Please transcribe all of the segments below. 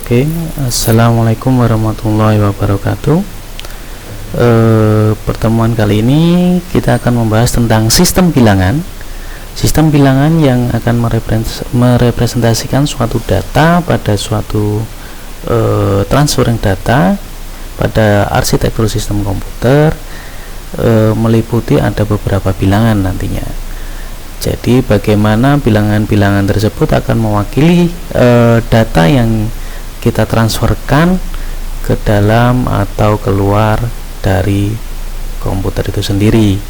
Oke, assalamualaikum warahmatullahi wabarakatuh. Pertemuan kali ini kita akan membahas tentang sistem bilangan. Sistem bilangan yang akan merepresentasikan suatu data pada suatu transferring data pada arsitektur sistem komputer, meliputi ada beberapa bilangan nantinya. Jadi bagaimana bilangan-bilangan tersebut akan mewakili data yang kita transferkan ke dalam atau keluar dari komputer itu sendiri.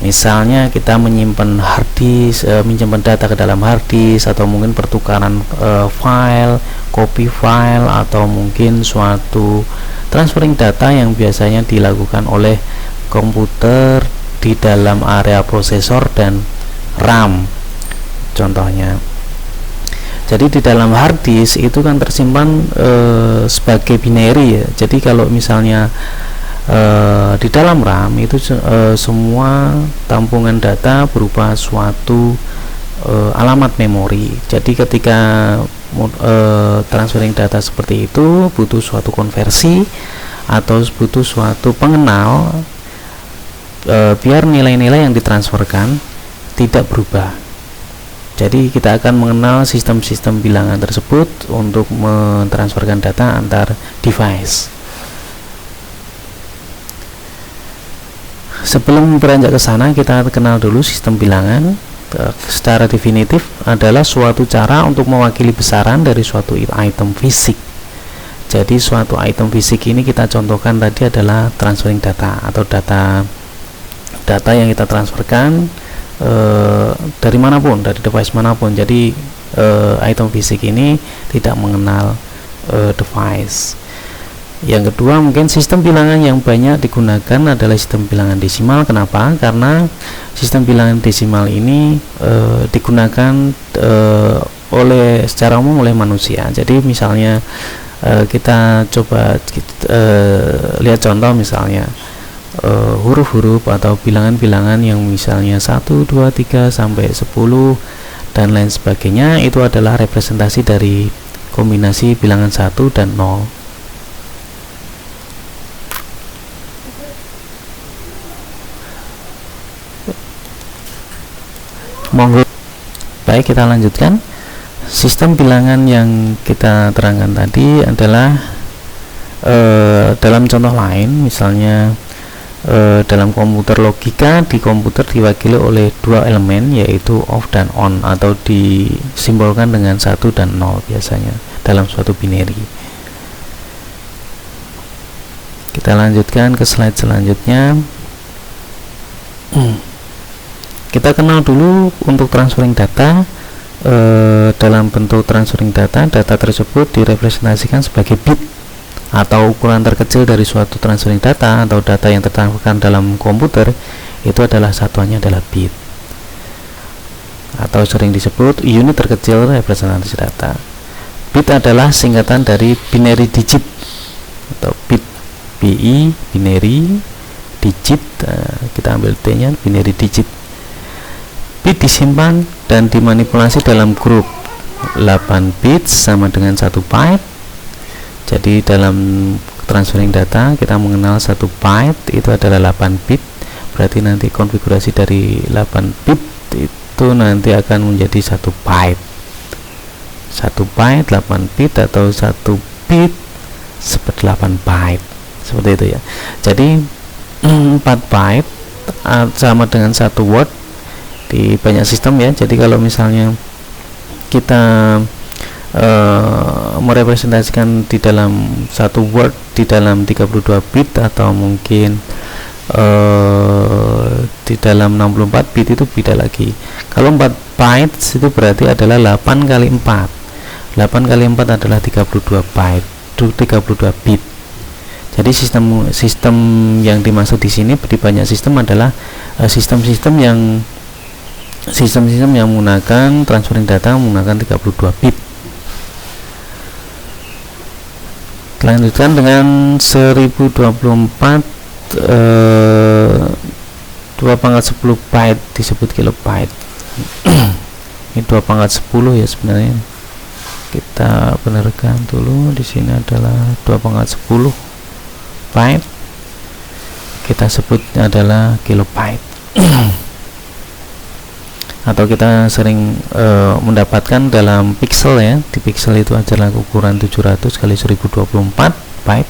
Misalnya kita menyimpan harddisk, menyimpan data ke dalam harddisk, atau mungkin pertukaran file, copy file, atau mungkin suatu transferring data yang biasanya dilakukan oleh komputer di dalam area prosesor dan RAM contohnya. Jadi di dalam harddisk itu kan tersimpan sebagai binary ya. Jadi kalau misalnya di dalam RAM itu semua tampungan data berupa suatu alamat memori. Jadi ketika transferring data seperti itu butuh suatu konversi atau butuh suatu pengenal biar nilai-nilai yang ditransferkan tidak berubah. Jadi kita akan mengenal sistem-sistem bilangan tersebut untuk mentransferkan data antar device. Sebelum beranjak ke sana, kita kenal dulu sistem bilangan. Secara definitif adalah suatu cara untuk mewakili besaran dari suatu item fisik. Jadi suatu item fisik ini kita contohkan tadi adalah transferring data atau data yang kita transferkan dari manapun, dari device manapun. Jadi item fisik ini tidak mengenal device. Yang kedua, mungkin sistem bilangan yang banyak digunakan adalah sistem bilangan desimal. Kenapa? Karena sistem bilangan desimal ini digunakan secara umum oleh manusia. Jadi misalnya kita coba lihat contoh misalnya huruf-huruf atau bilangan-bilangan yang misalnya 1, 2, 3 sampai 10 dan lain sebagainya, itu adalah representasi dari kombinasi bilangan 1 dan 0. Monggo. Baik, kita lanjutkan. Sistem bilangan yang kita terangkan tadi adalah dalam contoh lain, misalnya dalam komputer logika, di komputer diwakili oleh dua elemen, yaitu off dan on, atau disimbolkan dengan 1 dan 0 biasanya dalam suatu binary. Kita lanjutkan ke slide selanjutnya. Kita kenal dulu untuk transferring data. Dalam bentuk transferring data tersebut direpresentasikan sebagai bit atau ukuran terkecil dari suatu transferring data atau data yang tertransferkan dalam komputer. Itu adalah satuannya adalah bit, atau sering disebut unit terkecil representasi data. Bit adalah singkatan dari binary digit atau bit, BI, binary, digit, kita ambil T nya, binary digit. Bit disimpan dan dimanipulasi dalam grup 8 bit sama dengan 1 byte. Jadi dalam transferring data kita mengenal 1 byte itu adalah 8 bit. Berarti nanti konfigurasi dari 8 bit itu nanti akan menjadi 1 byte. 1 byte 8 bit atau 1 bit seperti 8 byte. Seperti itu ya. Jadi 4 byte sama dengan 1 word di banyak sistem ya. Jadi kalau misalnya kita merepresentasikan di dalam satu word di dalam 32 bit atau mungkin di dalam 64 bit, itu beda lagi. Kalau 4 bytes itu berarti adalah 8 kali 4. 8 kali 4 adalah 32 byte, 32 bit. Jadi sistem yang dimaksud di sini di banyak sistem adalah sistem-sistem yang menggunakan transferring data menggunakan 32 bit. Lanjutkan dengan 1024 2/10 byte disebut kilobyte. Ini 2/10 ya sebenarnya. kita benarkan dulu. Di sini adalah 2/10 byte, kita sebut adalah kilobyte. Atau kita sering mendapatkan dalam pixel ya, di pixel itu adalah ukuran 700 kali 1024 byte.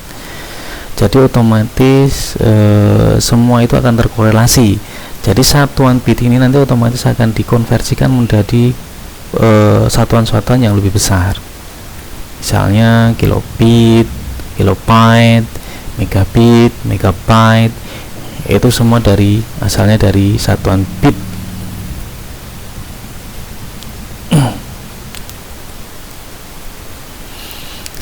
Jadi otomatis semua itu akan terkorelasi. Jadi satuan bit ini nanti otomatis akan dikonversikan menjadi satuan-satuan yang lebih besar, misalnya kilobit, kilobyte, megabit, megabyte, itu semua asalnya dari satuan bit.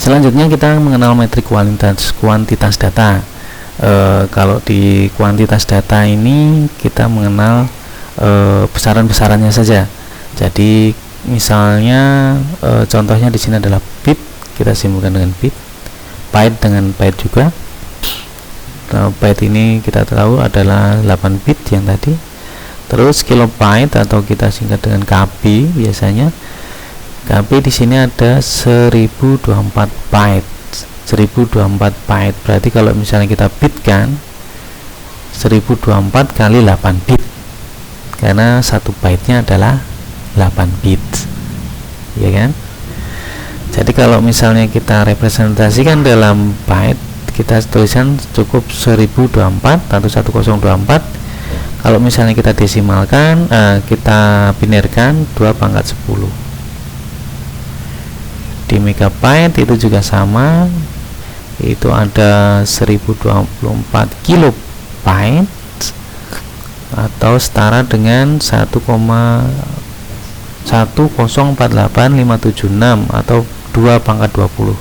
Selanjutnya kita mengenal metrik kuantitas data. Kalau di kuantitas data ini kita mengenal besaran-besarannya saja. Jadi misalnya contohnya di sini adalah bit, kita simbolkan dengan bit, byte dengan byte juga. Nah, byte ini kita tahu adalah 8 bit yang tadi. Terus kilobyte atau kita singkat dengan KB biasanya. KB di sini ada 1024 byte. 1024 byte. Berarti kalau misalnya kita bitkan 1024 kali 8 bit. Karena satu byte-nya adalah 8 bit, ya kan? Jadi kalau misalnya kita representasikan dalam byte, kita tulisan cukup 1024 atau 1024. Kalau misalnya kita desimalkan, kita binarkan 2/10. Di megabyte itu juga sama, itu ada 1024 kilobyte atau setara dengan 1,1048576 atau 2/20.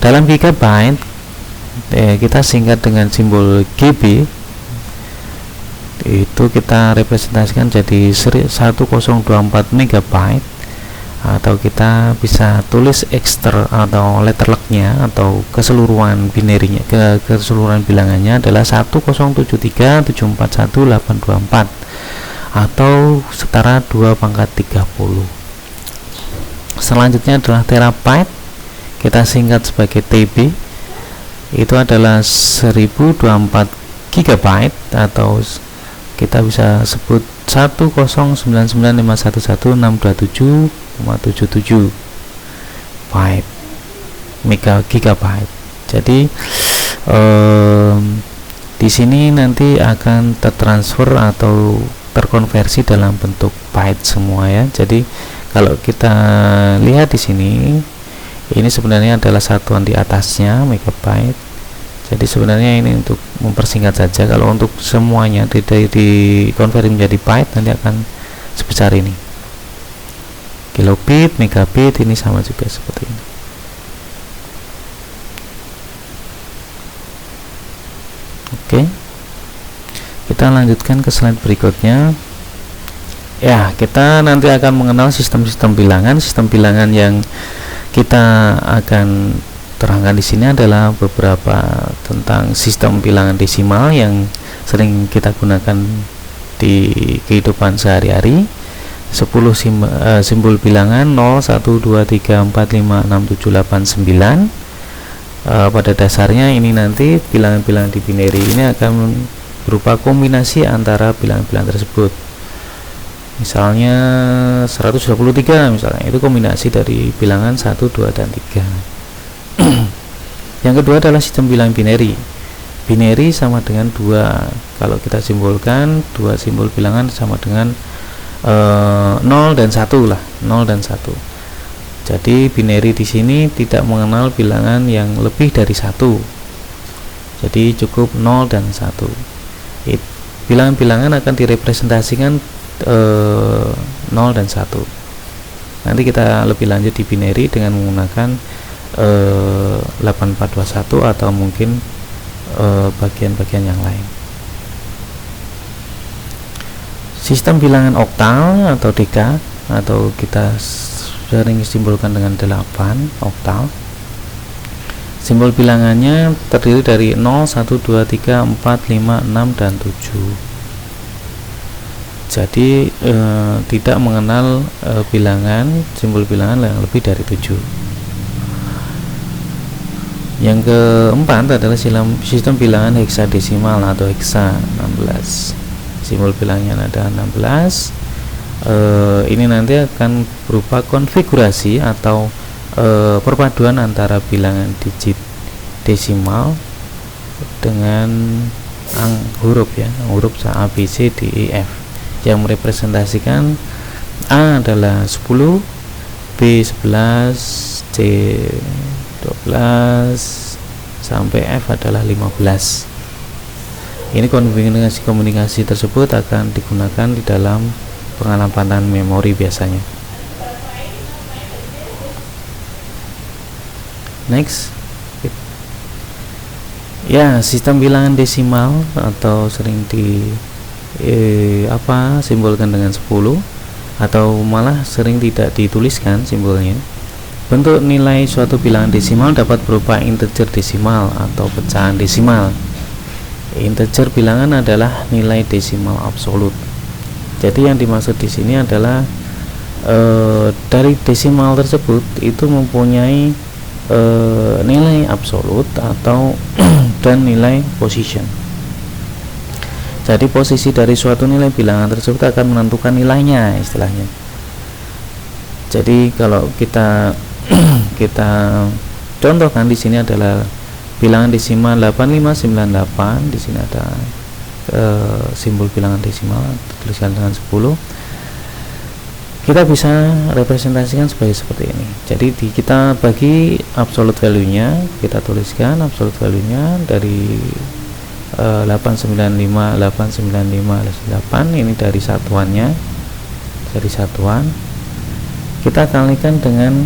Dalam gigabyte kita singkat dengan simbol GB, itu kita representasikan jadi 1024 megabyte, atau kita bisa tulis ekster atau letter luck-nya atau keseluruhan binarinya, keseluruhan bilangannya adalah 1073741824 atau setara 2/30. Selanjutnya adalah terabyte, kita singkat sebagai TB, itu adalah 1024 GB atau kita bisa sebut 10995116277,77 byte gigabyte. Jadi di sini nanti akan tertransfer atau terkonversi dalam bentuk byte semua ya. Jadi kalau kita lihat di sini, ini sebenarnya adalah satuan di atasnya megabyte. Jadi sebenarnya ini untuk mempersingkat saja. Kalau untuk semuanya tidak dikonversi menjadi byte, nanti akan sebesar ini. Kilobit, megabit, ini sama juga seperti ini. Oke, kita lanjutkan ke slide berikutnya. Ya, kita nanti akan mengenal sistem-sistem bilangan. Sistem bilangan yang kita akan terangkan di sini adalah beberapa tentang sistem bilangan desimal yang sering kita gunakan di kehidupan sehari-hari. 10 simbol bilangan 0, 1, 2, 3, 4, 5, 6, 7, 8, 9. Pada dasarnya ini nanti bilangan-bilangan di binary ini akan berupa kombinasi antara bilangan-bilangan tersebut. Misalnya 123 misalnya, itu kombinasi dari bilangan 1, 2, dan 3. Yang kedua adalah sistem bilangan binary. Binary sama dengan 2. Kalau kita simbolkan, 2 simbol bilangan sama dengan 0 dan 1 lah, 0 dan 1. Jadi binary di sini tidak mengenal bilangan yang lebih dari 1. Jadi cukup 0 dan 1. Bilangan-bilangan akan direpresentasikan 0 dan 1. Nanti kita lebih lanjut di binary dengan menggunakan 8421 atau mungkin bagian-bagian yang lain. Sistem bilangan oktal atau deka, atau kita sering simbolkan dengan 8 oktal. Simbol bilangannya terdiri dari 0, 1, 2, 3, 4, 5, 6, dan 7. Jadi tidak mengenal simbol bilangan yang lebih dari 7. Yang keempat adalah sistem bilangan heksadesimal atau heksa 16. Simbol bilangnya ada 16. Ini nanti akan berupa konfigurasi atau perpaduan antara bilangan digit desimal dengan huruf A, B, C, D, E, F yang merepresentasikan A adalah 10, B 11, C 12 sampai F adalah 15. Ini komunikasi tersebut akan digunakan di dalam pengamatan memori biasanya. Next. Ya, sistem bilangan desimal atau sering simbolkan dengan 10 atau malah sering tidak dituliskan simbolnya. Bentuk nilai suatu bilangan desimal dapat berupa integer desimal atau pecahan desimal. Integer bilangan adalah nilai desimal absolut. Jadi yang dimaksud di sini adalah dari desimal tersebut itu mempunyai nilai absolut atau dan nilai position. Jadi posisi dari suatu nilai bilangan tersebut akan menentukan nilainya istilahnya. Jadi kalau kita contohkan di sini adalah bilangan desimal 8598. Di sini ada simbol bilangan desimal tuliskan dengan 10. Kita bisa representasikan seperti ini. Jadi kita bagi absolute value-nya, kita tuliskan absolute value-nya dari 895 ini dari satuannya, dari satuan. Kita kalikan dengan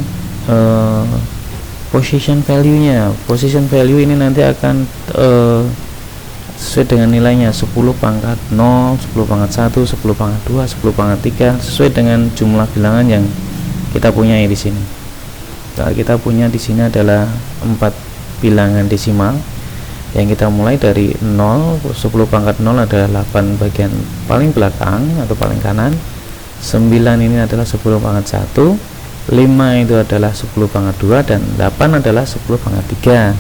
position value-nya. Position value ini nanti akan sesuai dengan nilainya 10 pangkat 0, 10 pangkat 1, 10 pangkat 2, 10 pangkat 3 sesuai dengan jumlah bilangan yang kita punya di sini. Nah, kita punya di sini adalah 4 bilangan desimal yang kita mulai dari 0. 10 pangkat 0 adalah 8 bagian paling belakang atau paling kanan. 9 ini adalah 10 pangkat 1, 5 itu adalah 10 pangkat 2, dan 8 adalah 10 pangkat 3.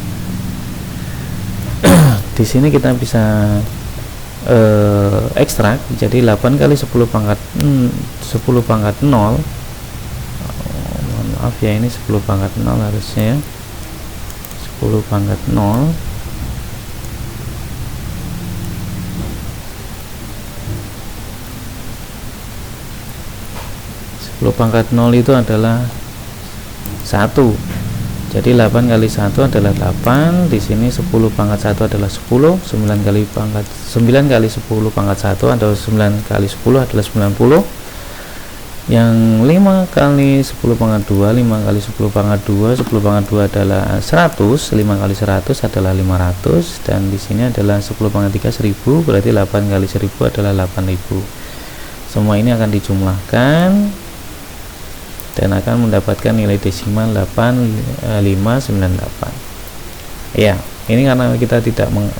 Di sini kita bisa ekstrak, jadi 8 kali 10 pangkat 0. Mohon maaf ya, ini 10 pangkat 0 harusnya ya. 10 pangkat 0 10 pangkat 0 itu adalah 1. Jadi 8 kali 1 adalah 8. Di sini 10 pangkat 1 adalah 10. 9 kali 10 pangkat 1 atau 9 kali 10 adalah 90. Yang 5 kali 10 pangkat 2, 5 kali 10 pangkat 2, 10 pangkat 2 adalah 100. 5 kali 100 adalah 500, dan di sini adalah 10 pangkat 3 1000, berarti 8 kali 1000 adalah 8000. Semua ini akan dijumlahkan dan akan mendapatkan nilai desimal 8598. Ya, ini karena kita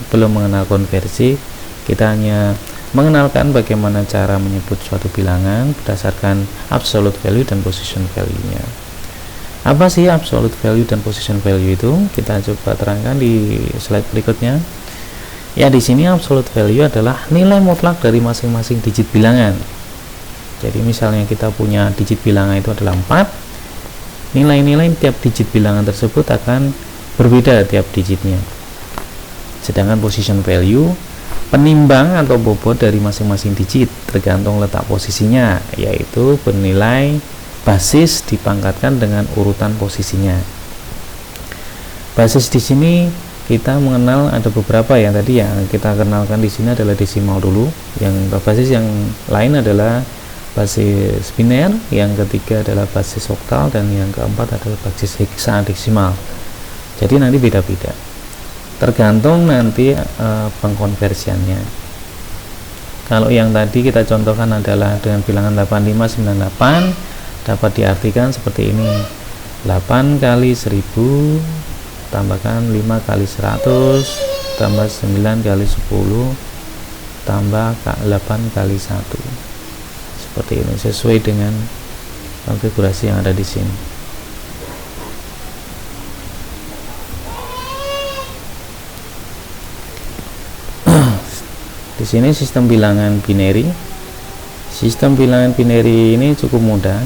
belum mengenal konversi, kita hanya mengenalkan bagaimana cara menyebut suatu bilangan berdasarkan absolute value dan position value-nya. Apa sih absolute value dan position value itu? Kita coba terangkan di slide berikutnya. Ya, di sini absolute value adalah nilai mutlak dari masing-masing digit bilangan. Jadi misalnya kita punya digit bilangan itu adalah 4, nilai-nilai tiap digit bilangan tersebut akan berbeda tiap digitnya. Sedangkan position value penimbang atau bobot dari masing-masing digit tergantung letak posisinya, yaitu bernilai basis dipangkatkan dengan urutan posisinya. Basis di sini kita mengenal ada beberapa ya, tadi yang kita kenalkan di sini adalah desimal dulu, yang basis yang lain adalah basis biner, yang ketiga adalah basis oktal, dan yang keempat adalah basis heksadesimal. Jadi nanti beda-beda tergantung nanti pengkonversiannya. Kalau yang tadi kita contohkan adalah dengan bilangan 8598, dapat diartikan seperti ini: 8 kali 1000 tambahkan 5 kali 100 tambah 9 kali 10 tambah 8 kali 1. seperti ini sesuai dengan konfigurasi yang ada di sini. Di sini sistem bilangan binary. Sistem bilangan binary ini cukup mudah.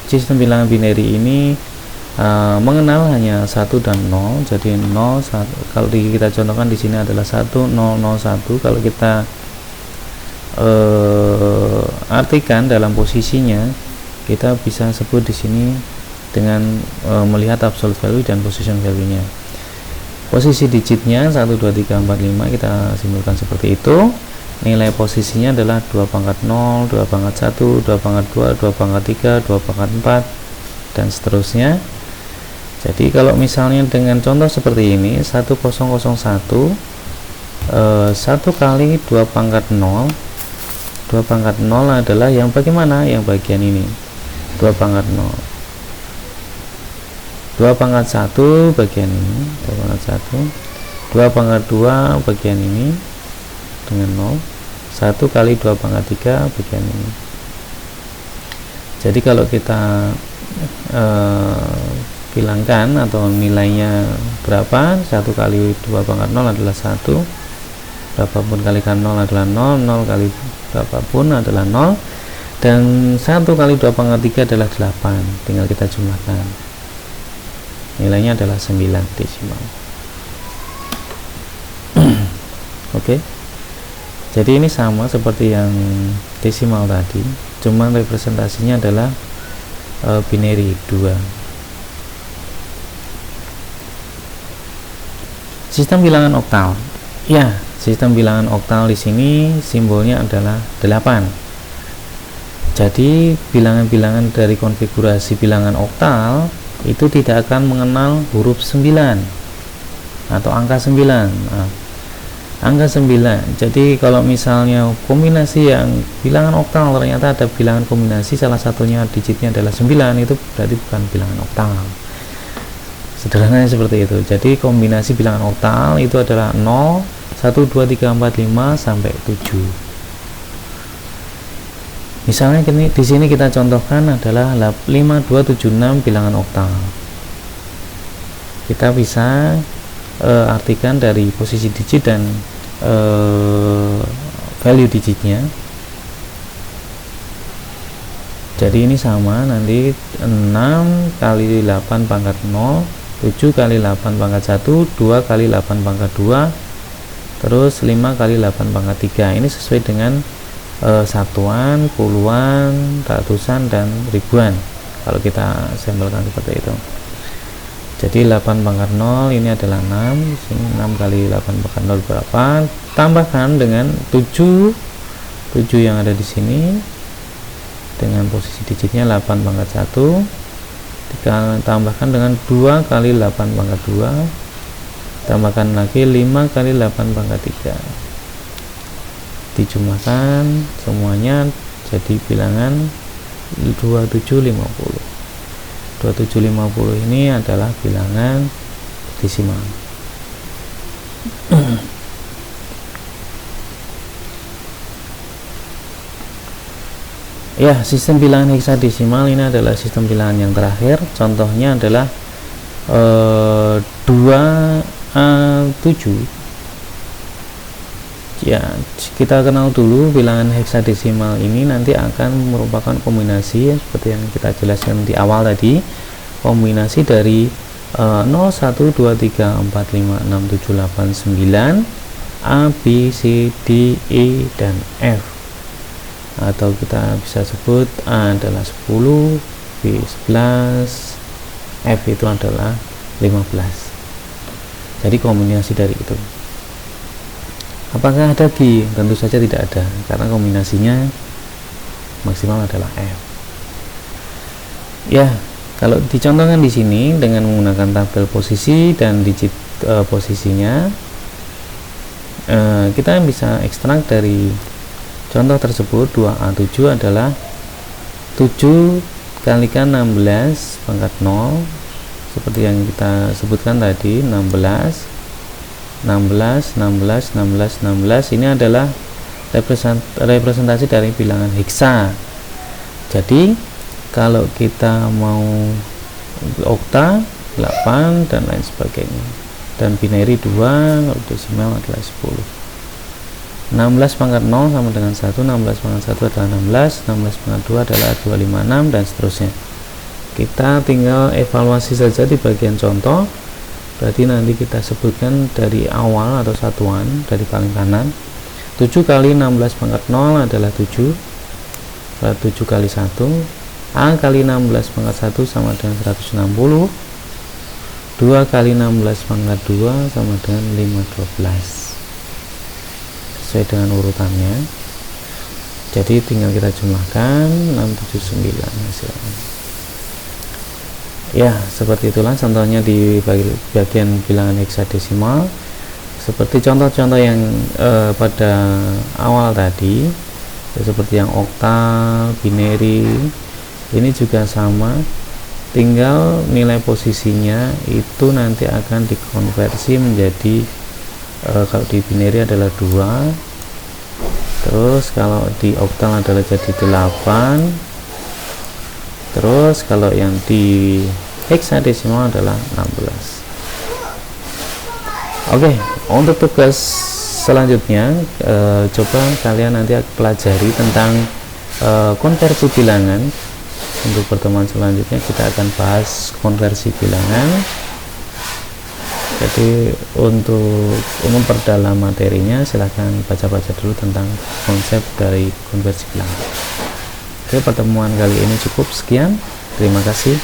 Sistem bilangan binary ini mengenal hanya 1 dan 0. Jadi 0 1, kalau kita contohkan di sini adalah 1 0 0 1. Kalau kita artikan dalam posisinya, kita bisa sebut di sini dengan melihat absolute value dan position value-nya. Posisi digitnya 1 2 3 4 5 kita simpulkan seperti itu. Nilai posisinya adalah 2 pangkat 0, 2 pangkat 1, 2 pangkat 2, 2 pangkat 3, 2 pangkat 4, dan seterusnya. Jadi kalau misalnya dengan contoh seperti ini 1001, 1 kali 2 pangkat 0, 2 pangkat 0 adalah yang bagaimana? Yang bagian ini 2 pangkat 0, 2 pangkat 1 bagian ini, 2 pangkat 1, 2 pangkat 2 bagian ini dengan 0, 1 kali 2 pangkat 3 bagian ini. Jadi kalau kita bilangkan atau nilainya berapa, 1 kali 2 pangkat 0 adalah 1, berapapun kalikan 0 adalah 0, 0 kali berapapun adalah 0, dan 1 kali 2 pangkat 3 adalah 8. Tinggal kita jumlahkan, nilainya adalah 9 desimal. Oke. Jadi ini sama seperti yang desimal tadi, cuman representasinya adalah binary 2. Sistem bilangan oktal. Ya, sistem bilangan oktal di sini simbolnya adalah 8. Jadi bilangan-bilangan dari konfigurasi bilangan oktal itu tidak akan mengenal huruf 9 atau angka 9. Angka 9. Jadi kalau misalnya kombinasi yang bilangan oktal ternyata ada bilangan kombinasi salah satunya digitnya adalah 9, itu berarti bukan bilangan oktal. Sederhananya seperti itu. Jadi kombinasi bilangan oktal itu adalah 0, 1 2 3 4 5 sampai 7. Misalnya di sini kita contohkan adalah 5276 bilangan oktal. Kita bisa artikan dari posisi digit dan value digitnya. Jadi ini sama, nanti 6 kali 8 pangkat 0, 7 kali 8 pangkat 1, 2 kali 8 pangkat 2, terus 5 kali 8 pangkat 3. Ini sesuai dengan satuan, puluhan, ratusan, dan ribuan kalau kita sampelkan seperti itu. Jadi 8 pangkat 0 ini adalah 6, 6 kali 8 pangkat 0 berapa, tambahkan dengan 7 yang ada di sini dengan posisi digitnya 8 pangkat 1, tambahkan dengan 2 kali 8 pangkat 2, tambahkan lagi 5 kali 8 pangkat 3, dijumlahkan semuanya jadi bilangan 2750. 2750 ini adalah bilangan desimal. Ya, sistem bilangan heksadesimal ini adalah sistem bilangan yang terakhir. Contohnya adalah 2A7. Ya, kita kenal dulu bilangan heksadesimal ini nanti akan merupakan kombinasi seperti yang kita jelaskan di awal tadi, kombinasi dari 0 1 2 3 4 5 6 7 8 9 A B C D E dan F, atau kita bisa sebut A adalah 10, B 11, F itu adalah 15. Jadi kombinasi dari itu. Apakah ada B? Tentu saja tidak ada, karena kombinasinya maksimal adalah F. Ya, kalau dicontohkan di sini dengan menggunakan tabel posisi dan digit posisinya, kita bisa ekstrak dari contoh tersebut. 2A7 adalah 7 kalikan 16 pangkat 0, seperti yang kita sebutkan tadi, 16 ini adalah representasi dari bilangan heksa. Jadi kalau kita mau okta 8 dan lain sebagainya, dan binary 2, kalau desimal adalah 10. 16 pangkat 0 sama dengan 1, 16 pangkat 1 adalah 16, 16 pangkat 2 adalah 256, dan seterusnya. Kita tinggal evaluasi saja di bagian contoh. Berarti nanti kita sebutkan dari awal atau satuan dari paling kanan. 7 kali 16 pangkat 0 adalah 7, 7 kali 1, A kali 16 pangkat 1 sama dengan 160, 2 kali 16 pangkat 2 sama dengan 512, sesuai dengan urutannya. Jadi tinggal kita jumlahkan 679 hasilnya. Ya, seperti itulah contohnya di bagian bilangan heksadesimal. Seperti contoh-contoh yang pada awal tadi, seperti yang oktal, binary, ini juga sama, tinggal nilai posisinya itu nanti akan dikonversi menjadi kalau di binary adalah 2, terus kalau di oktal adalah jadi 8, terus kalau yang di heksadesimal adalah 16. Oke, untuk tugas selanjutnya coba kalian nanti pelajari tentang konversi bilangan. Untuk pertemuan selanjutnya kita akan bahas konversi bilangan. Jadi untuk memperdalam materinya silahkan baca-baca dulu tentang konsep dari konversi bilangan. Oke, pertemuan kali ini cukup sekian. Terima kasih.